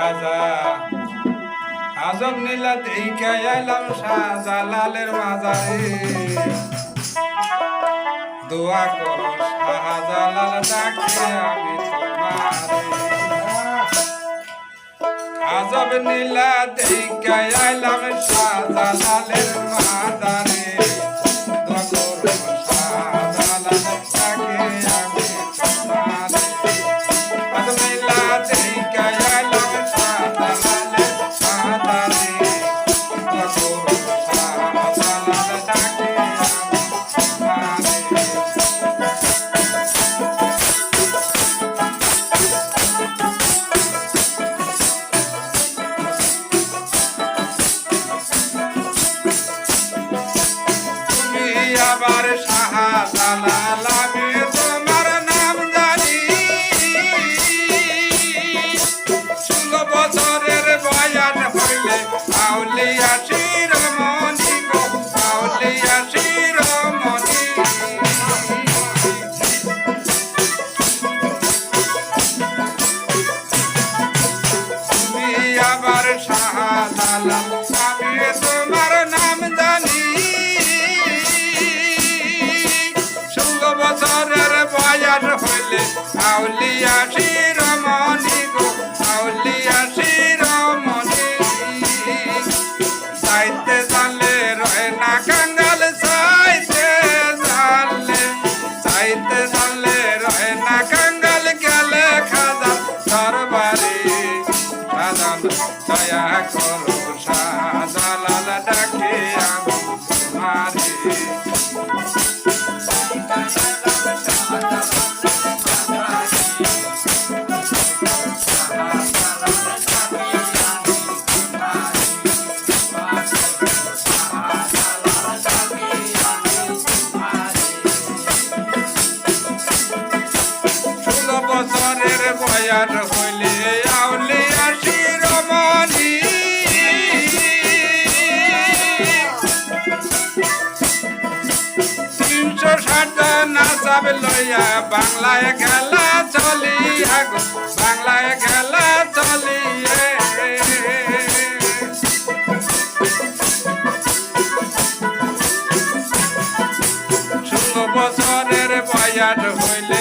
খাজা আজব নীলা দেখে এলাম শাহজালালের মাজারে দোয়া করো শাহজালাল ডাকে আমি তোমারে আজব নীলা দেখে এলাম শাহজালালের মাজারে দোয়া করো শাহজালাল ডাকে আমি তোমারে আজব নীলা দেখে এলাম শাহজালালের মাজারে দোয়া করো শাহজালাল ডাকে আমি তোমারে আবার শাহজালাল আমি তোমার নাম জানি 16 বছরের বয়স হইলে আউলিয়া শিরোমণি গো আউলিয়া শিরোমণি তুমি আবার শাহজালাল আমি তোমার নাম জানি বছরের বয়স হইলে আউলিয়া শিরোমণি গো আউলিয়া শিরোমণি চাইতে জানলে রয় না কাঙ্গাল চাইতে জানলে রয় না কাঙ্গাল গেলে খাজা দরবারে খাজা দয়া করো শাহজালাল ডাকে আমি তোমারে বছরের বয়স হইলে আউলিয়া শিরোমণি 360 নাসাব লইয়া বাংলায় খেলা চলিয়া গো বাংলায় খেলা চলিয়ে 16 বছরের বয়স হইলে